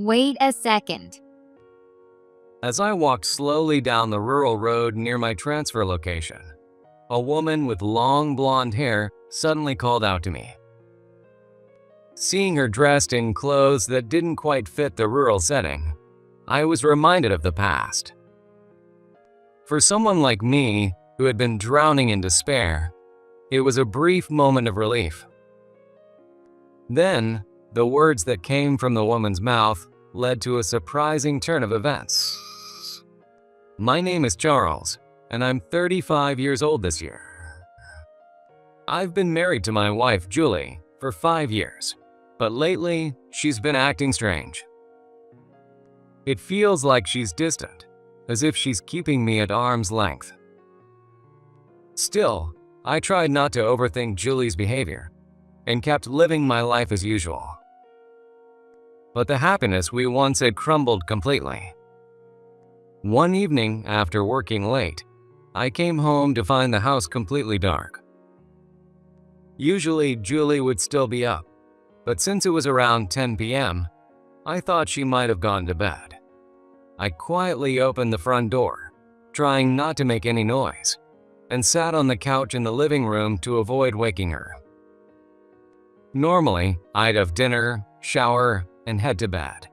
Wait a second. As I walked slowly down the rural road near my transfer location, a woman with long blonde hair suddenly called out to me. Seeing her dressed in clothes that didn't quite fit the rural setting, I was reminded of the past. For someone like me, who had been drowning in despair, it was a brief moment of relief. Then, the words that came from the woman's mouth led to a surprising turn of events. My name is Charles, and I'm 35 years old this year. I've been married to my wife, Julie, for 5 years, but lately, she's been acting strange. It feels like she's distant, as if she's keeping me at arm's length. Still, I tried not to overthink Julie's behavior and kept living my life as usual. But the happiness we once had crumbled completely. One evening after working late, I came home to find the house completely dark. Usually, Julie would still be up, but since it was around 10 p.m., I thought she might have gone to bed. I quietly opened the front door, trying not to make any noise, and sat on the couch in the living room to avoid waking her. Normally, I'd have dinner, shower, and head to bed.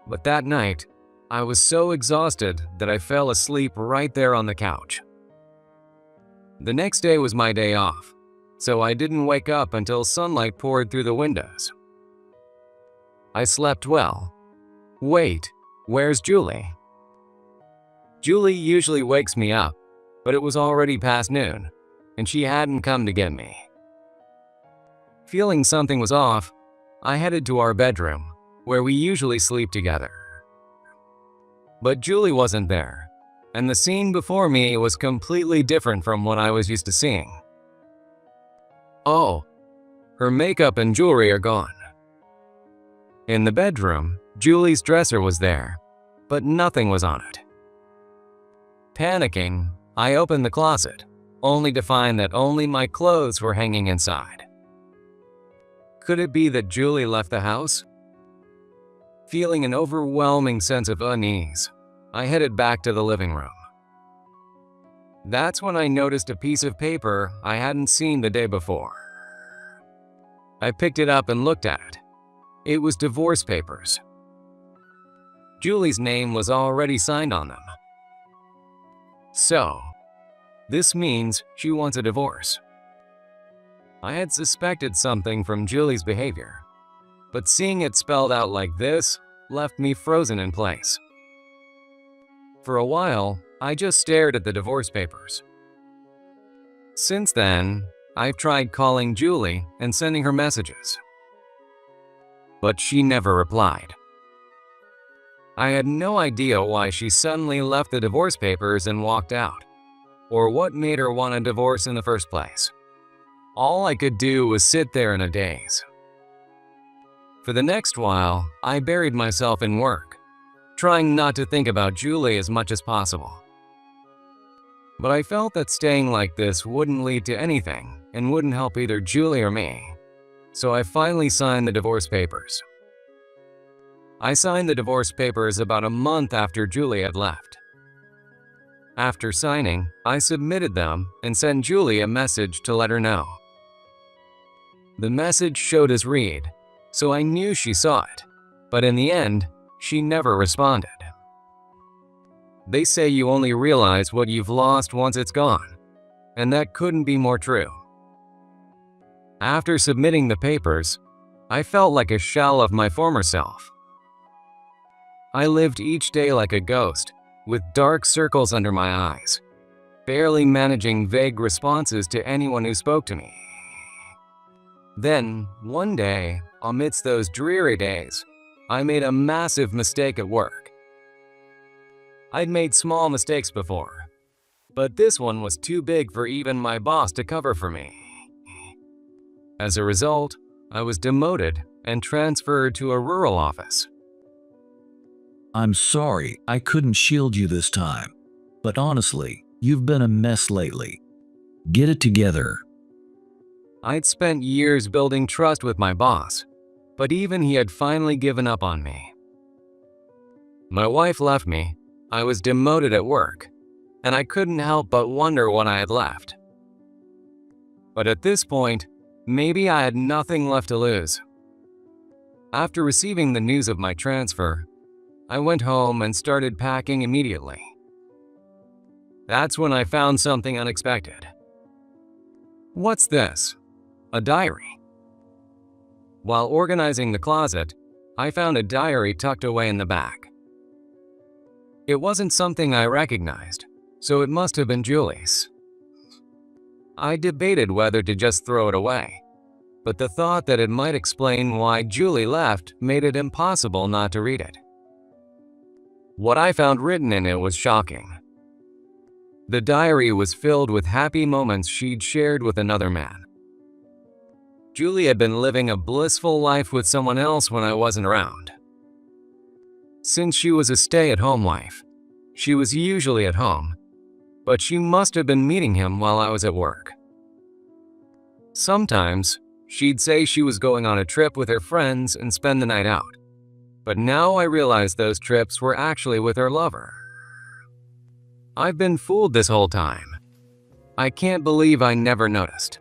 But that night, I was so exhausted that I fell asleep right there on the couch. The next day was my day off, so I didn't wake up until sunlight poured through the windows. I slept well. Wait, where's Julie? Julie usually wakes me up, but it was already past noon, and she hadn't come to get me. Feeling something was off, I headed to our bedroom, where we usually sleep together. But Julie wasn't there, and the scene before me was completely different from what I was used to seeing. Oh, her makeup and jewelry are gone. In the bedroom, Julie's dresser was there, but nothing was on it. Panicking, I opened the closet, only to find that only my clothes were hanging inside. Could it be that Julie left the house? Feeling an overwhelming sense of unease, I headed back to the living room. That's when I noticed a piece of paper I hadn't seen the day before. I picked it up and looked at it. It was divorce papers. Julie's name was already signed on them. So, this means she wants a divorce. I had suspected something from Julie's behavior, but seeing it spelled out like this left me frozen in place. For a while, I just stared at the divorce papers. Since then, I've tried calling Julie and sending her messages, but she never replied. I had no idea why she suddenly left the divorce papers and walked out, or what made her want a divorce in the first place. All I could do was sit there in a daze. For the next while, I buried myself in work, trying not to think about Julie as much as possible. But I felt that staying like this wouldn't lead to anything and wouldn't help either Julie or me, so I finally signed the divorce papers. I signed the divorce papers about a month after Julie had left. After signing, I submitted them and sent Julie a message to let her know. The message showed as read, so I knew she saw it, but in the end, she never responded. They say you only realize what you've lost once it's gone, and that couldn't be more true. After submitting the papers, I felt like a shell of my former self. I lived each day like a ghost, with dark circles under my eyes, barely managing vague responses to anyone who spoke to me. Then, one day, amidst those dreary days, I made a massive mistake at work. I'd made small mistakes before, but this one was too big for even my boss to cover for me. As a result, I was demoted and transferred to a rural office. I'm sorry I couldn't shield you this time, but honestly, you've been a mess lately. Get it together. I'd spent years building trust with my boss, but even he had finally given up on me. My wife left me, I was demoted at work, and I couldn't help but wonder what I had left. But at this point, maybe I had nothing left to lose. After receiving the news of my transfer, I went home and started packing immediately. That's when I found something unexpected. What's this? A diary. While organizing the closet, I found a diary tucked away in the back. It wasn't something I recognized, so it must have been Julie's. I debated whether to just throw it away, but the thought that it might explain why Julie left made it impossible not to read it. What I found written in it was shocking. The diary was filled with happy moments she'd shared with another man. Julie had been living a blissful life with someone else when I wasn't around. Since she was a stay-at-home wife, she was usually at home, but she must have been meeting him while I was at work. Sometimes, she'd say she was going on a trip with her friends and spend the night out, but now I realized those trips were actually with her lover. I've been fooled this whole time. I can't believe I never noticed.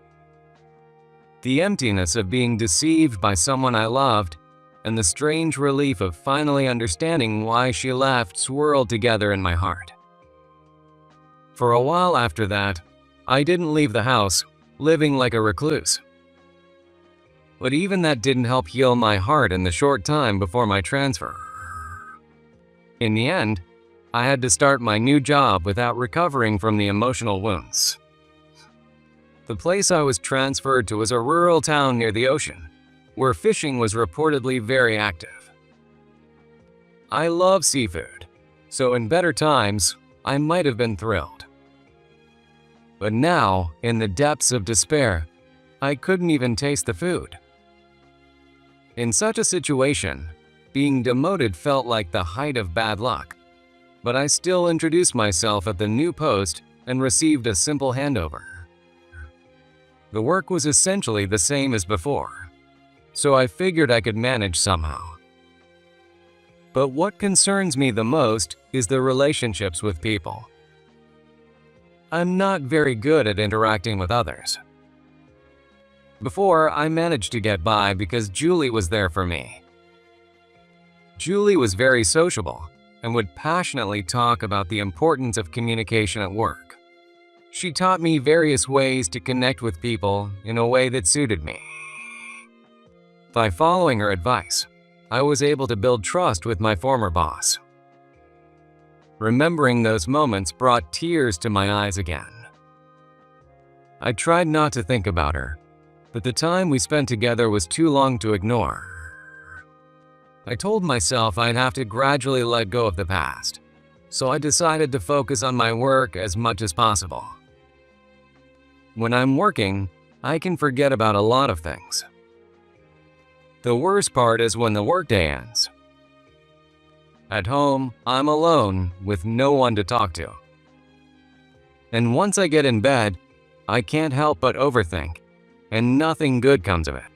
The emptiness of being deceived by someone I loved and the strange relief of finally understanding why she left swirled together in my heart. For a while after that, I didn't leave the house, living like a recluse. But even that didn't help heal my heart in the short time before my transfer. In the end, I had to start my new job without recovering from the emotional wounds. The place I was transferred to was a rural town near the ocean, where fishing was reportedly very active. I love seafood, so in better times, I might have been thrilled. But now, in the depths of despair, I couldn't even taste the food. In such a situation, being demoted felt like the height of bad luck, but I still introduced myself at the new post and received a simple handover. The work was essentially the same as before, so I figured I could manage somehow. But what concerns me the most is the relationships with people. I'm not very good at interacting with others. Before, I managed to get by because Julie was there for me. Julie was very sociable and would passionately talk about the importance of communication at work. She taught me various ways to connect with people in a way that suited me. By following her advice, I was able to build trust with my former boss. Remembering those moments brought tears to my eyes again. I tried not to think about her, but the time we spent together was too long to ignore. I told myself I'd have to gradually let go of the past, so I decided to focus on my work as much as possible. When I'm working, I can forget about a lot of things. The worst part is when the workday ends. At home, I'm alone with no one to talk to. And once I get in bed, I can't help but overthink, and nothing good comes of it.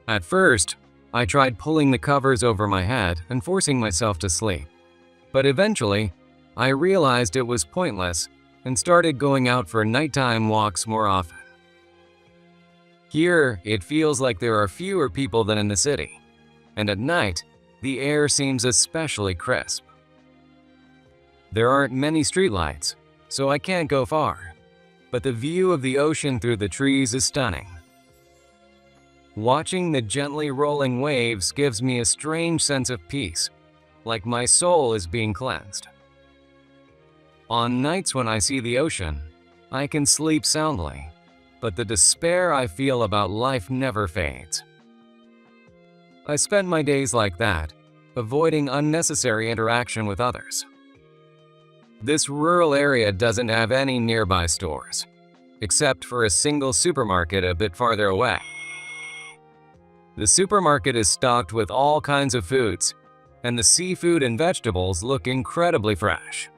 At first, I tried pulling the covers over my head and forcing myself to sleep, but eventually, I realized it was pointless and started going out for nighttime walks more often. Here, it feels like there are fewer people than in the city, and at night, the air seems especially crisp. There aren't many streetlights, so I can't go far, but the view of the ocean through the trees is stunning. Watching the gently rolling waves gives me a strange sense of peace, like my soul is being cleansed. On nights when I see the ocean, I can sleep soundly, but the despair I feel about life never fades. I spend my days like that, avoiding unnecessary interaction with others. This rural area doesn't have any nearby stores, except for a single supermarket a bit farther away. The supermarket is stocked with all kinds of foods, and the seafood and vegetables look incredibly fresh.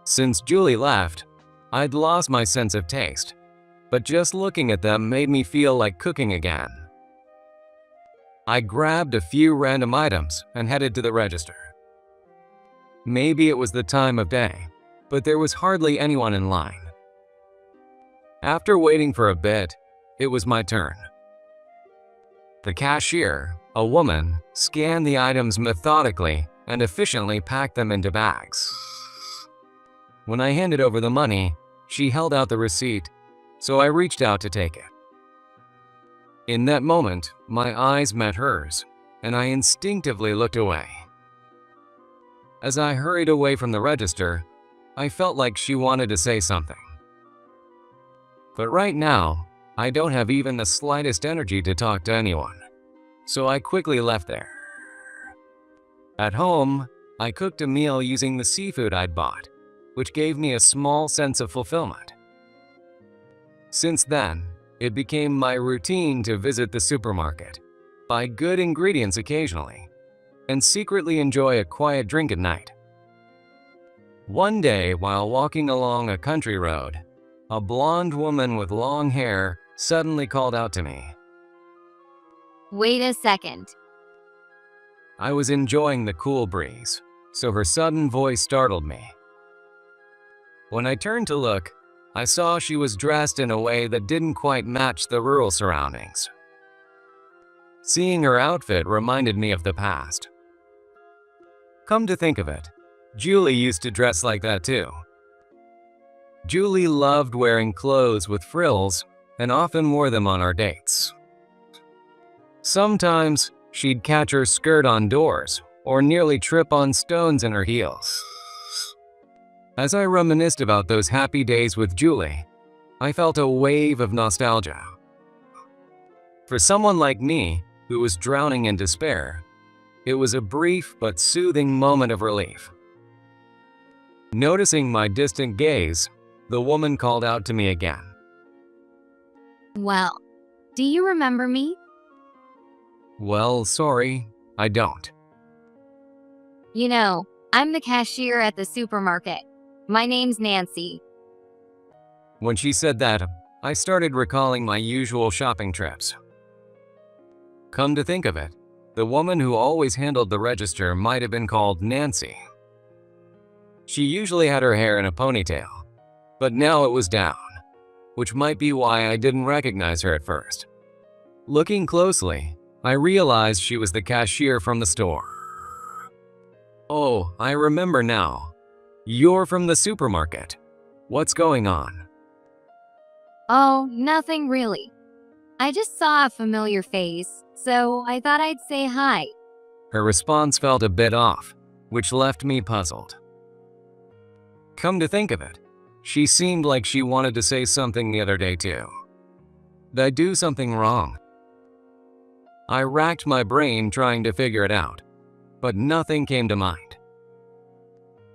Since Julie left, I'd lost my sense of taste, but just looking at them made me feel like cooking again. I grabbed a few random items and headed to the register. Maybe it was the time of day, but there was hardly anyone in line. After waiting for a bit, it was my turn. The cashier, a woman, scanned the items methodically and efficiently packed them into bags. When I handed over the money, she held out the receipt, so I reached out to take it. In that moment, my eyes met hers, and I instinctively looked away. As I hurried away from the register, I felt like she wanted to say something. But right now, I don't have even the slightest energy to talk to anyone, so I quickly left there. At home, I cooked a meal using the seafood I'd bought, which gave me a small sense of fulfillment. Since then, it became my routine to visit the supermarket, buy good ingredients occasionally, and secretly enjoy a quiet drink at night. One day, while walking along a country road, a blonde woman with long hair suddenly called out to me. Wait a second. I was enjoying the cool breeze, so her sudden voice startled me. When I turned to look, I saw she was dressed in a way that didn't quite match the rural surroundings. Seeing her outfit reminded me of the past. Come to think of it, Julie used to dress like that too. Julie loved wearing clothes with frills and often wore them on our dates. Sometimes, she'd catch her skirt on doors or nearly trip on stones in her heels. As I reminisced about those happy days with Julie, I felt a wave of nostalgia. For someone like me, who was drowning in despair, it was a brief but soothing moment of relief. Noticing my distant gaze, the woman called out to me again. Well, do you remember me? Well, sorry, I don't. You know, I'm the cashier at the supermarket. My name's Nancy. When she said that, I started recalling my usual shopping trips. Come to think of it, the woman who always handled the register might have been called Nancy. She usually had her hair in a ponytail, but now it was down, which might be why I didn't recognize her at first. Looking closely, I realized she was the cashier from the store. Oh, I remember now. You're from the supermarket. What's going on? Oh, nothing really. I just saw a familiar face, so I thought I'd say hi. Her response felt a bit off, which left me puzzled. Come to think of it, she seemed like she wanted to say something the other day too. Did I do something wrong? I racked my brain trying to figure it out, but nothing came to mind.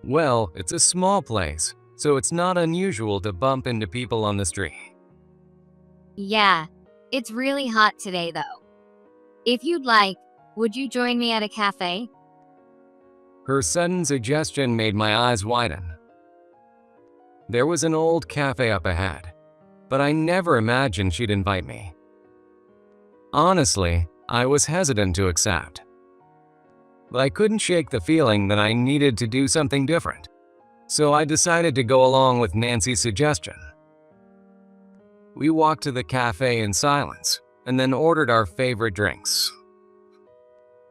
Well, it's a small place, so it's not unusual to bump into people on the street. Yeah, it's really hot today though. If you'd like, would you join me at a cafe? Her sudden suggestion made my eyes widen. There was an old cafe up ahead, but I never imagined she'd invite me. Honestly, I was hesitant to accept. But I couldn't shake the feeling that I needed to do something different, so I decided to go along with Nancy's suggestion. We walked to the cafe in silence and then ordered our favorite drinks.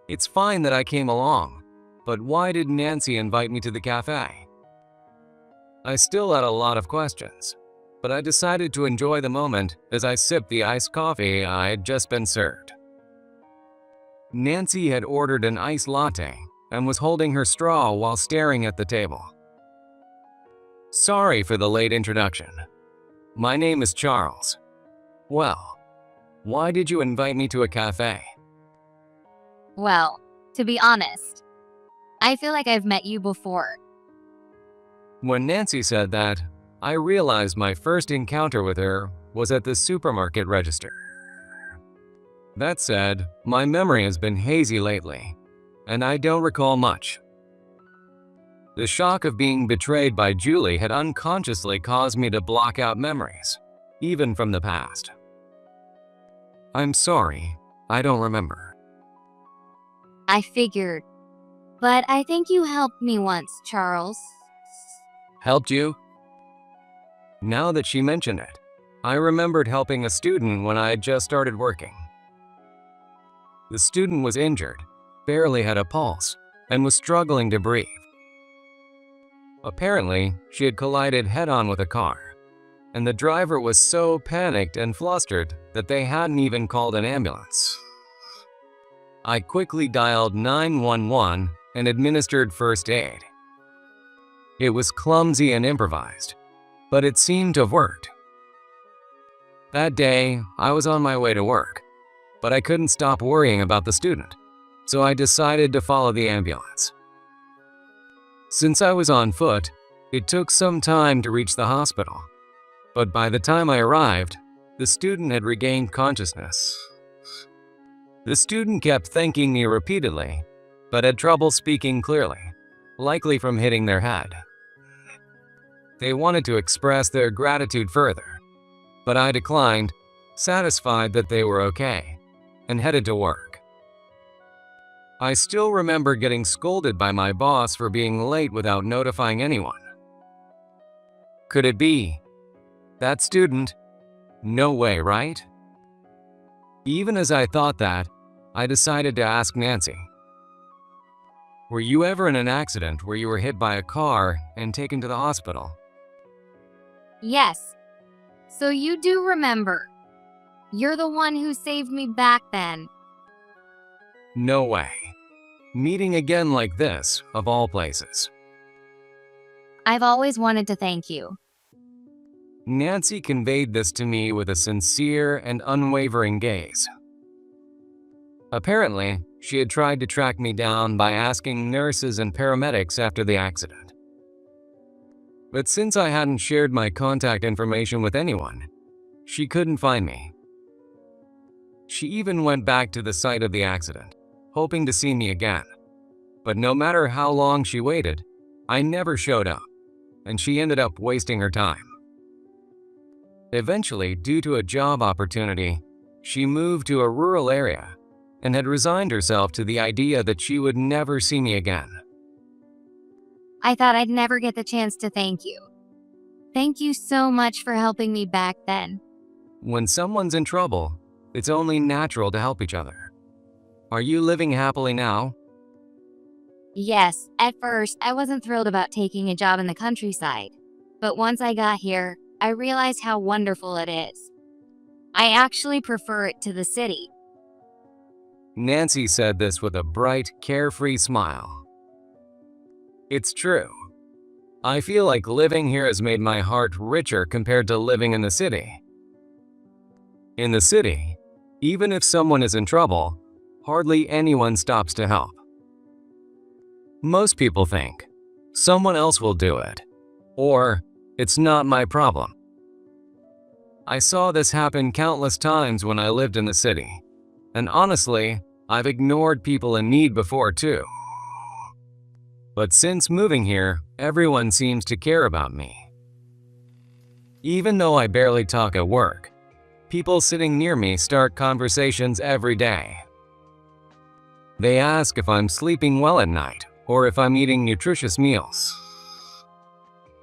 It's fine that I came along, but why did Nancy invite me to the cafe? I still had a lot of questions, but I decided to enjoy the moment as I sipped the iced coffee I had just been served. Nancy had ordered an iced latte and was holding her straw while staring at the table. Sorry for the late introduction. My name is Charles. Well, why did you invite me to a cafe? Well, to be honest, I feel like I've met you before. When Nancy said that, I realized my first encounter with her was at the supermarket register. That said, my memory has been hazy lately, and I don't recall much. The shock of being betrayed by Julie had unconsciously caused me to block out memories, even from the past. I'm sorry, I don't remember. I figured. But I think you helped me once, Charles. Helped you? Now that she mentioned it, I remembered helping a student when I had just started working. The student was injured, barely had a pulse, and was struggling to breathe. Apparently, she had collided head-on with a car, and the driver was so panicked and flustered that they hadn't even called an ambulance. I quickly dialed 911 and administered first aid. It was clumsy and improvised, but it seemed to have worked. That day, I was on my way to work, but I couldn't stop worrying about the student, so I decided to follow the ambulance. Since I was on foot, it took some time to reach the hospital, but by the time I arrived, the student had regained consciousness. The student kept thanking me repeatedly, but had trouble speaking clearly, likely from hitting their head. They wanted to express their gratitude further, but I declined, satisfied that they were okay, and headed to work. I still remember getting scolded by my boss for being late without notifying anyone. Could it be that student? No way, right? Even as I thought that, I decided to ask Nancy. Were you ever in an accident where you were hit by a car and taken to the hospital? Yes. So you do remember. You're the one who saved me back then. No way. Meeting again like this, of all places. I've always wanted to thank you. Nancy conveyed this to me with a sincere and unwavering gaze. Apparently, she had tried to track me down by asking nurses and paramedics after the accident. But since I hadn't shared my contact information with anyone, she couldn't find me. She even went back to the site of the accident, hoping to see me again. But no matter how long she waited, I never showed up, and she ended up wasting her time. Eventually, due to a job opportunity, she moved to a rural area and had resigned herself to the idea that she would never see me again. I thought I'd never get the chance to thank you. Thank you so much for helping me back then. When someone's in trouble, it's only natural to help each other. Are you living happily now? Yes, at first, I wasn't thrilled about taking a job in the countryside. But once I got here, I realized how wonderful it is. I actually prefer it to the city. Nancy said this with a bright, carefree smile. It's true. I feel like living here has made my heart richer compared to living in the city. In the city, even if someone is in trouble, hardly anyone stops to help. Most people think, someone else will do it, or it's not my problem. I saw this happen countless times when I lived in the city, and honestly, I've ignored people in need before too. But since moving here, everyone seems to care about me. Even though I barely talk at work, people sitting near me start conversations every day. They ask if I'm sleeping well at night or if I'm eating nutritious meals.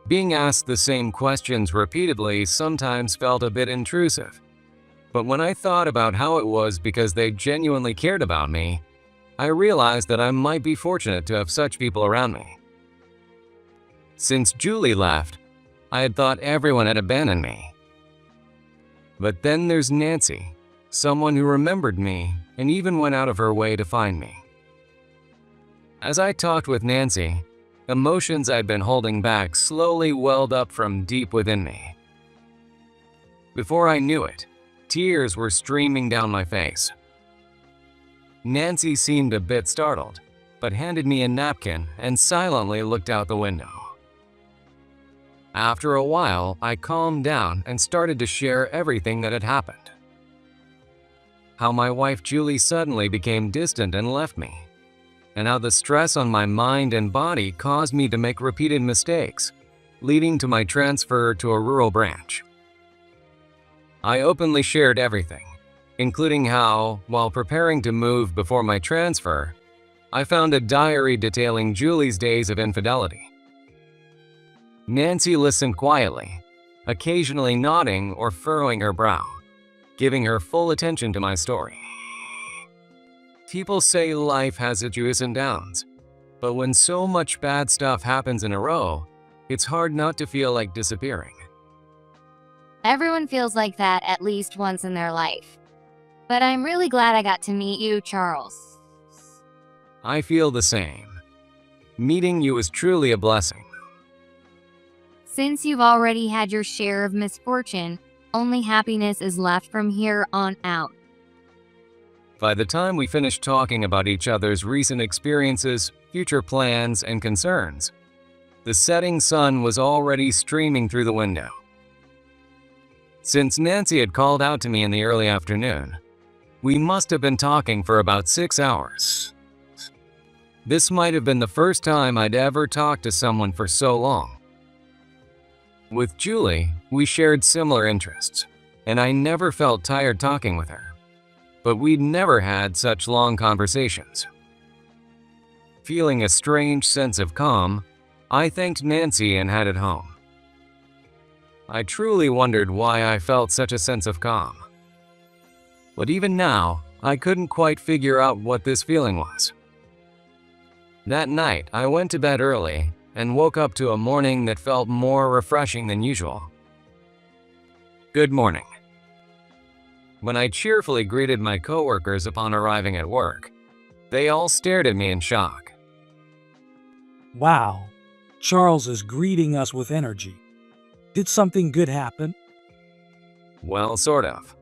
Being asked the same questions repeatedly sometimes felt a bit intrusive, but when I thought about how it was because they genuinely cared about me, I realized that I might be fortunate to have such people around me. Since Julie left, I had thought everyone had abandoned me. But then there's Nancy, someone who remembered me and even went out of her way to find me. As I talked with Nancy, emotions I'd been holding back slowly welled up from deep within me. Before I knew it, tears were streaming down my face. Nancy seemed a bit startled, but handed me a napkin and silently looked out the window. After a while, I calmed down and started to share everything that had happened. How my wife Julie suddenly became distant and left me, and how the stress on my mind and body caused me to make repeated mistakes, leading to my transfer to a rural branch. I openly shared everything, including how, while preparing to move before my transfer, I found a diary detailing Julie's days of infidelity. Nancy listened quietly, occasionally nodding or furrowing her brow, giving her full attention to my story. People say life has its ups and downs, but when so much bad stuff happens in a row, it's hard not to feel like disappearing. Everyone feels like that at least once in their life. But I'm really glad I got to meet you, Charles. I feel the same. Meeting you is truly a blessing. Since you've already had your share of misfortune, only happiness is left from here on out. By the time we finished talking about each other's recent experiences, future plans, and concerns, the setting sun was already streaming through the window. Since Nancy had called out to me in the early afternoon, we must have been talking for about 6 hours. This might have been the first time I'd ever talked to someone for so long. With Julie, we shared similar interests, and I never felt tired talking with her. But we'd never had such long conversations. Feeling a strange sense of calm, I thanked Nancy and headed home. I truly wondered why I felt such a sense of calm. But even now, I couldn't quite figure out what this feeling was. That night, I went to bed early and woke up to a morning that felt more refreshing than usual. Good morning. When I cheerfully greeted my coworkers upon arriving at work, they all stared at me in shock. Wow, Charles is greeting us with energy. Did something good happen? Well, sort of.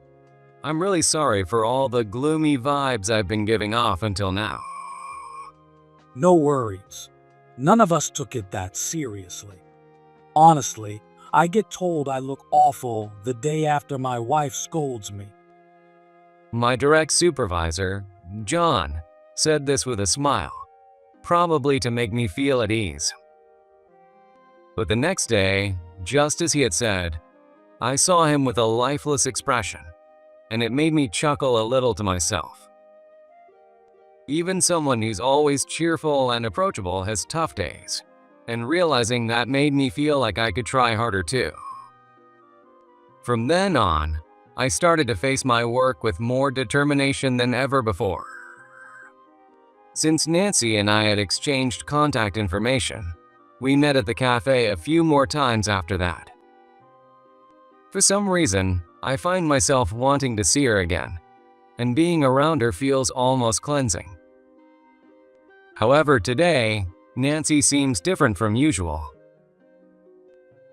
I'm really sorry for all the gloomy vibes I've been giving off until now. No worries. None of us took it that seriously. Honestly, I get told I look awful the day after my wife scolds me. My direct supervisor, John, said this with a smile, probably to make me feel at ease. But the next day, just as he had said, I saw him with a lifeless expression, and it made me chuckle a little to myself. Even someone who's always cheerful and approachable has tough days, and realizing that made me feel like I could try harder too. From then on, I started to face my work with more determination than ever before. Since Nancy and I had exchanged contact information, we met at the cafe a few more times after that. For some reason, I find myself wanting to see her again, and being around her feels almost cleansing. However, today, Nancy seems different from usual.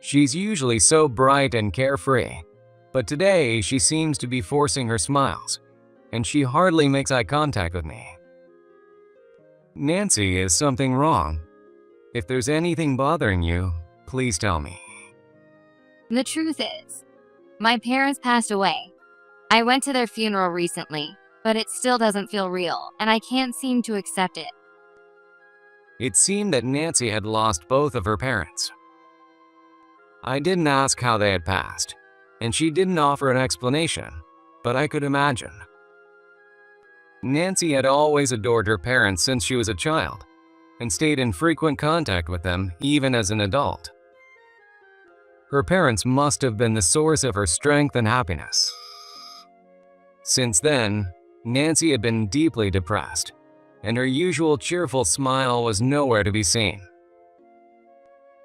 She's usually so bright and carefree, but today she seems to be forcing her smiles, and she hardly makes eye contact with me. Nancy, is something wrong? If there's anything bothering you, please tell me. The truth is, my parents passed away. I went to their funeral recently, but it still doesn't feel real, and I can't seem to accept it. It seemed that Nancy had lost both of her parents. I didn't ask how they had passed, and she didn't offer an explanation, but I could imagine. Nancy had always adored her parents since she was a child, and stayed in frequent contact with them even as an adult. Her parents must have been the source of her strength and happiness. Since then, Nancy had been deeply depressed, and her usual cheerful smile was nowhere to be seen.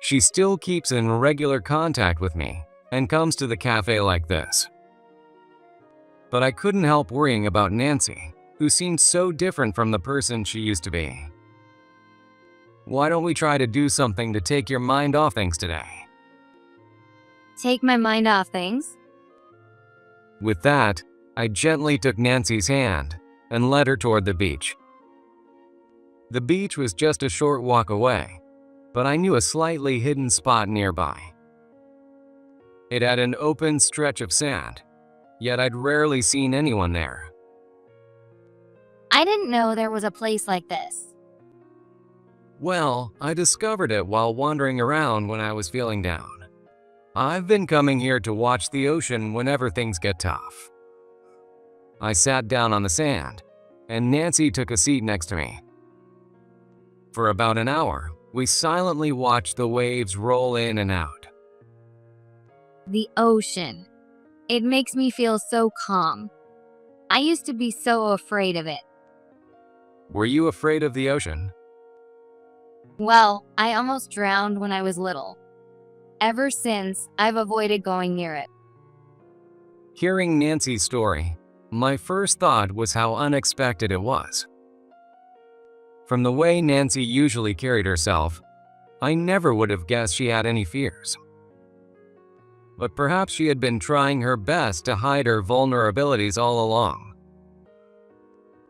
She still keeps in regular contact with me and comes to the cafe like this. But I couldn't help worrying about Nancy, who seemed so different from the person she used to be. Why don't we try to do something to take your mind off things today? Take my mind off things? With that, I gently took Nancy's hand and led her toward the beach. The beach was just a short walk away, but I knew a slightly hidden spot nearby. It had an open stretch of sand, yet I'd rarely seen anyone there. I didn't know there was a place like this. Well, I discovered it while wandering around when I was feeling down. I've been coming here to watch the ocean whenever things get tough. I sat down on the sand, and Nancy took a seat next to me. For about an hour, we silently watched the waves roll in and out. The ocean. It makes me feel so calm. I used to be so afraid of it. Were you afraid of the ocean? Well, I almost drowned when I was little. Ever since, I've avoided going near it. Hearing Nancy's story, my first thought was how unexpected it was. From the way Nancy usually carried herself, I never would have guessed she had any fears. But perhaps she had been trying her best to hide her vulnerabilities all along.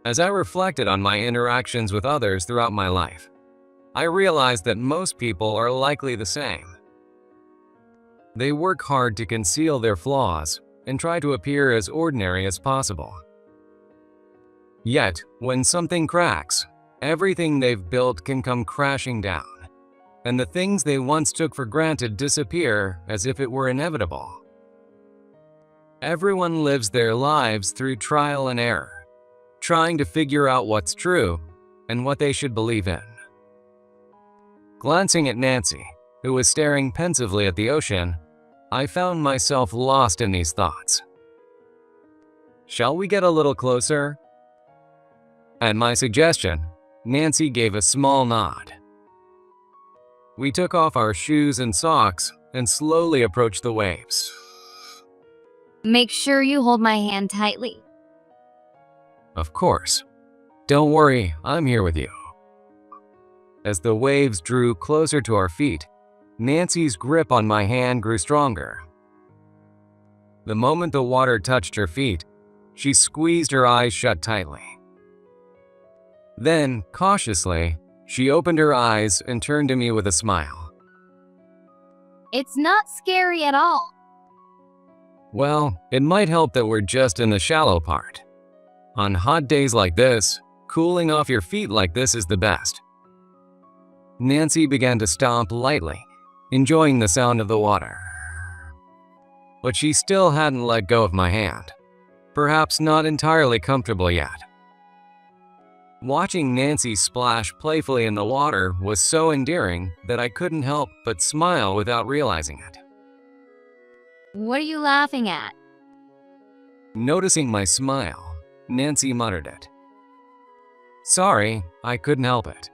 As I reflected on my interactions with others throughout my life, I realized that most people are likely the same. They work hard to conceal their flaws and try to appear as ordinary as possible. Yet, when something cracks, everything they've built can come crashing down, and the things they once took for granted disappear as if it were inevitable. Everyone lives their lives through trial and error, trying to figure out what's true and what they should believe in. Glancing at Nancy, who was staring pensively at the ocean, I found myself lost in these thoughts. Shall we get a little closer? At my suggestion, Nancy gave a small nod. We took off our shoes and socks and slowly approached the waves. Make sure you hold my hand tightly. Of course. Don't worry, I'm here with you. As the waves drew closer to our feet, Nancy's grip on my hand grew stronger. The moment the water touched her feet, she squeezed her eyes shut tightly. Then, cautiously, she opened her eyes and turned to me with a smile. It's not scary at all. Well, it might help that we're just in the shallow part. On hot days like this, cooling off your feet like this is the best. Nancy began to stomp lightly, enjoying the sound of the water. But she still hadn't let go of my hand, perhaps not entirely comfortable yet. Watching Nancy splash playfully in the water was so endearing that I couldn't help but smile without realizing it. What are you laughing at? Noticing my smile, Nancy muttered it. Sorry, I couldn't help it.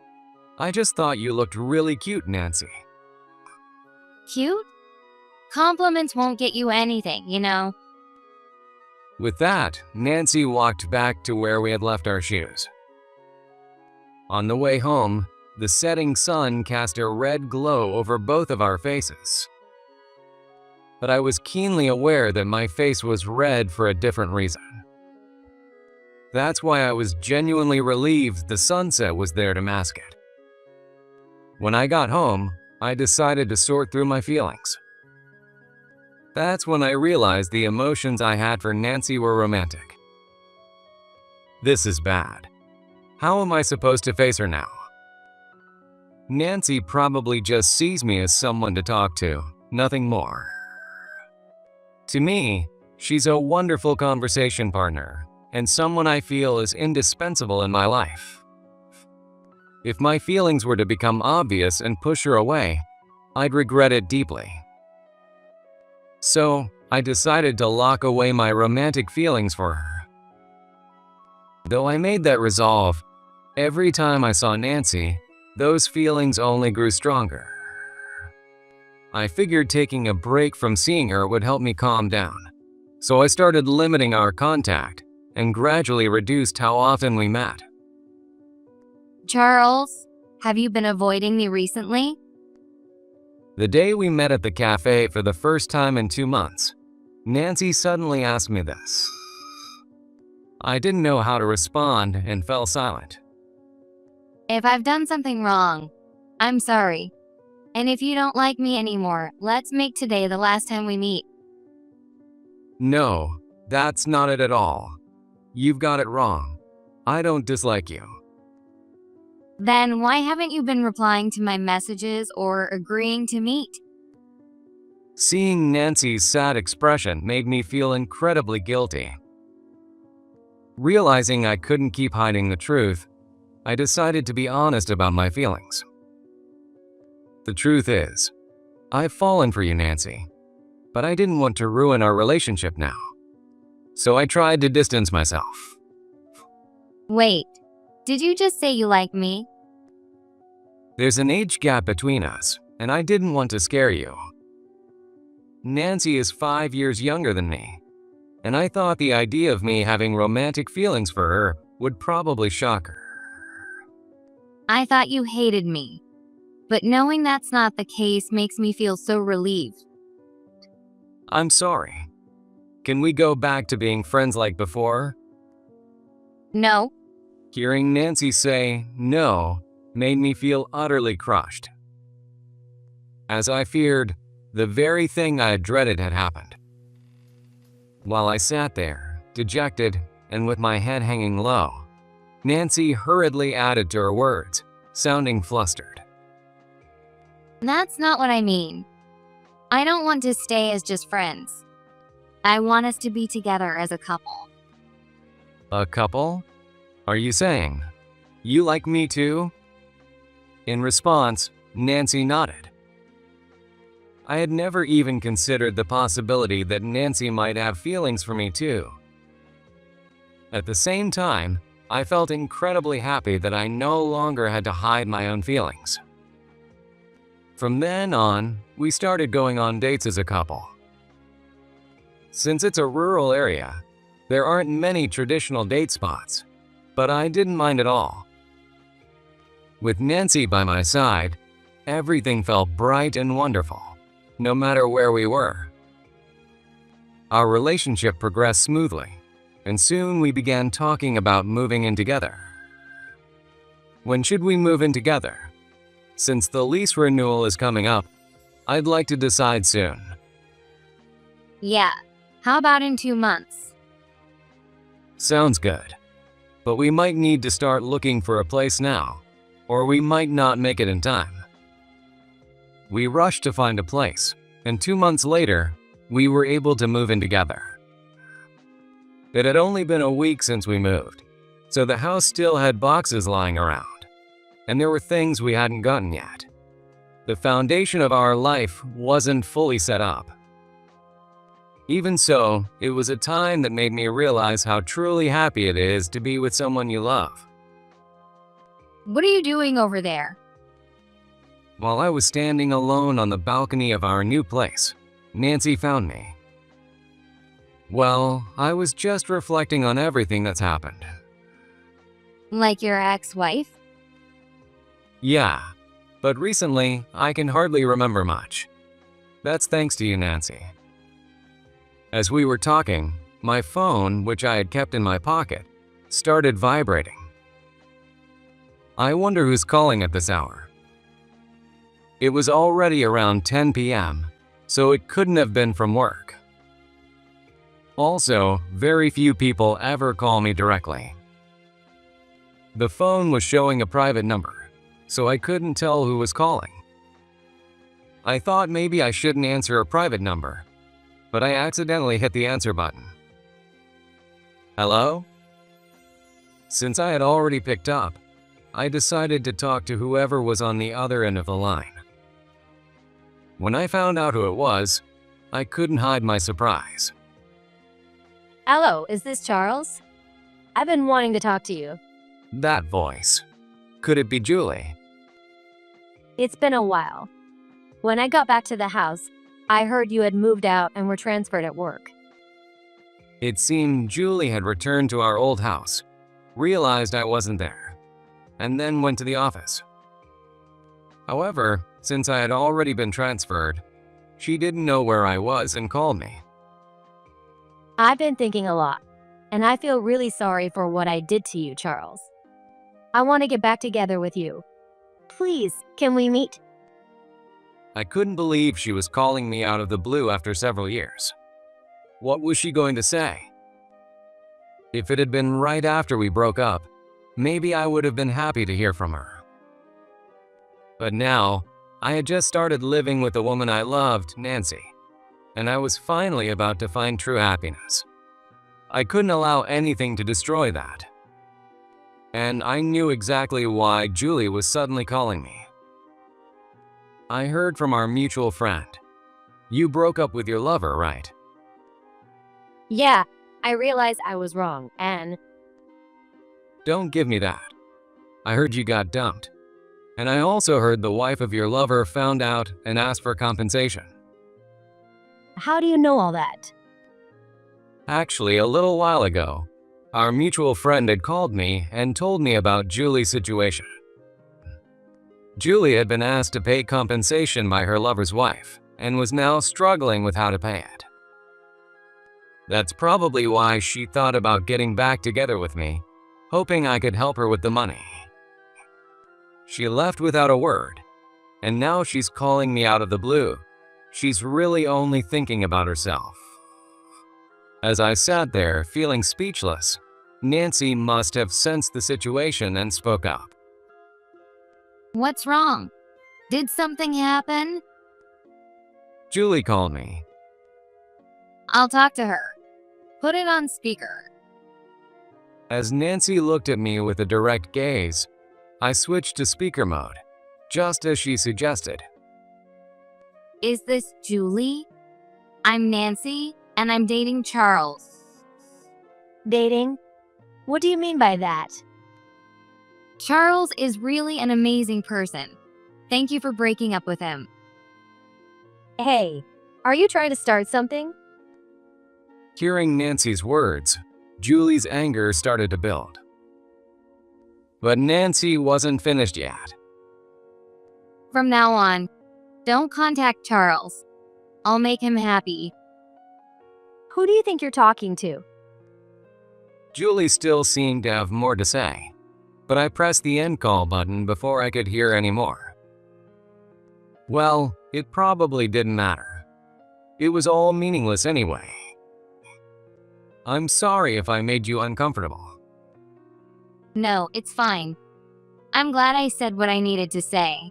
I just thought you looked really cute, Nancy. Cute? Compliments won't get you anything, you know. With that, Nancy walked back to where we had left our shoes. On the way home, the setting sun cast a red glow over both of our faces. But I was keenly aware that my face was red for a different reason. That's why I was genuinely relieved the sunset was there to mask it. When I got home, I decided to sort through my feelings. That's when I realized the emotions I had for Nancy were romantic. This is bad. How am I supposed to face her now? Nancy probably just sees me as someone to talk to, nothing more. To me, she's a wonderful conversation partner and someone I feel is indispensable in my life. If my feelings were to become obvious and push her away, I'd regret it deeply. So, I decided to lock away my romantic feelings for her. Though I made that resolve, every time I saw Nancy, those feelings only grew stronger. I figured taking a break from seeing her would help me calm down, so I started limiting our contact and gradually reduced how often we met. Charles, have you been avoiding me recently? The day we met at the cafe for the first time in 2 months, Nancy suddenly asked me this. I didn't know how to respond and fell silent. If I've done something wrong, I'm sorry. And if you don't like me anymore, let's make today the last time we meet. No, that's not it at all. You've got it wrong. I don't dislike you. Then why haven't you been replying to my messages or agreeing to meet? Seeing Nancy's sad expression made me feel incredibly guilty. Realizing I couldn't keep hiding the truth, I decided to be honest about my feelings. The truth is, I've fallen for you, Nancy, but I didn't want to ruin our relationship now. So I tried to distance myself. Wait, did you just say you like me? There's an age gap between us, and I didn't want to scare you. Nancy is 5 years younger than me, and I thought the idea of me having romantic feelings for her would probably shock her. I thought you hated me. But knowing that's not the case makes me feel so relieved. I'm sorry. Can we go back to being friends like before? No. Hearing Nancy say no made me feel utterly crushed. As I feared, the very thing I had dreaded had happened. While I sat there, dejected and with my head hanging low, Nancy hurriedly added to her words, sounding flustered. That's not what I mean. I don't want to stay as just friends. I want us to be together as a couple. A couple? Are you saying you like me too? In response, Nancy nodded. I had never even considered the possibility that Nancy might have feelings for me too. At the same time, I felt incredibly happy that I no longer had to hide my own feelings. From then on, we started going on dates as a couple. Since it's a rural area, there aren't many traditional date spots, but I didn't mind at all. With Nancy by my side, everything felt bright and wonderful, no matter where we were. Our relationship progressed smoothly, and soon we began talking about moving in together. When should we move in together? Since the lease renewal is coming up, I'd like to decide soon. Yeah, how about in 2 months? Sounds good. But we might need to start looking for a place now, or we might not make it in time. We rushed to find a place, and 2 months later, we were able to move in together. It had only been a week since we moved, so the house still had boxes lying around, and there were things we hadn't gotten yet. The foundation of our life wasn't fully set up. Even so, it was a time that made me realize how truly happy it is to be with someone you love. What are you doing over there? While I was standing alone on the balcony of our new place, Nancy found me. Well, I was just reflecting on everything that's happened. Like your ex-wife? Yeah, but recently, I can hardly remember much. That's thanks to you, Nancy. As we were talking, my phone, which I had kept in my pocket, started vibrating. I wonder who's calling at this hour. It was already around 10 p.m., so it couldn't have been from work. Also, very few people ever call me directly. The phone was showing a private number, so I couldn't tell who was calling. I thought maybe I shouldn't answer a private number, but I accidentally hit the answer button. Hello? Since I had already picked up, I decided to talk to whoever was on the other end of the line. When I found out who it was, I couldn't hide my surprise. Hello, is this Charles? I've been wanting to talk to you. That voice. Could it be Julie? It's been a while. When I got back to the house, I heard you had moved out and were transferred at work. It seemed Julie had returned to our old house, realized I wasn't there, and then went to the office. However, since I had already been transferred, she didn't know where I was and called me. I've been thinking a lot, and I feel really sorry for what I did to you, Charles. I want to get back together with you. Please, can we meet? I couldn't believe she was calling me out of the blue after several years. What was she going to say? If it had been right after we broke up, maybe I would have been happy to hear from her. But now, I had just started living with the woman I loved, Nancy, and I was finally about to find true happiness. I couldn't allow anything to destroy that. and I knew exactly why Julie was suddenly calling me. I heard from our mutual friend. You broke up with your lover, right? Yeah, I realized I was wrong, and Don't give me that. I heard you got dumped. And I also heard the wife of your lover found out and asked for compensation. how do you know all that? Actually, a little while ago, our mutual friend had called me and told me about Julie's situation. Julie had been asked to pay compensation by her lover's wife and was now struggling with how to pay it. That's probably why she thought about getting back together with me, hoping I could help her with the money. She left without a word, and now she's calling me out of the blue. She's really only thinking about herself. As I sat there feeling speechless, Nancy must have sensed the situation and spoke up. What's wrong? Did something happen? Julie called me. I'll talk to her. Put it on speaker. As Nancy looked at me with a direct gaze, I switched to speaker mode, just as she suggested. Is this Julie? I'm Nancy, and I'm dating Charles. Dating? What do you mean by that? Charles is really an amazing person. Thank you for breaking up with him. Hey, are you trying to start something? Hearing Nancy's words, Julie's anger started to build. But Nancy wasn't finished yet. From now on, don't contact Charles. I'll make him happy. Who do you think you're talking to? Julie still seemed to have more to say, but I pressed the end call button before I could hear any more. Well, it probably didn't matter. It was all meaningless anyway. I'm sorry if I made you uncomfortable. No, it's fine. I'm glad I said what I needed to say.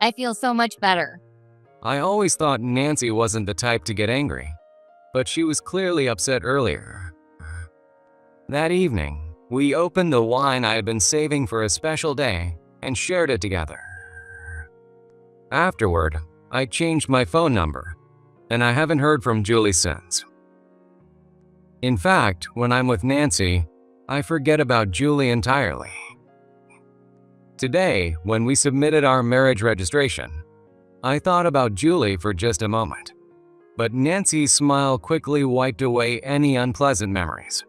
I feel so much better. I always thought Nancy wasn't the type to get angry, but she was clearly upset earlier. That evening, we opened the wine I had been saving for a special day and shared it together. Afterward, I changed my phone number, and I haven't heard from Julie since. In fact, when I'm with Nancy, I forget about Julie entirely. Today, when we submitted our marriage registration, I thought about Julie for just a moment, but Nancy's smile quickly wiped away any unpleasant memories.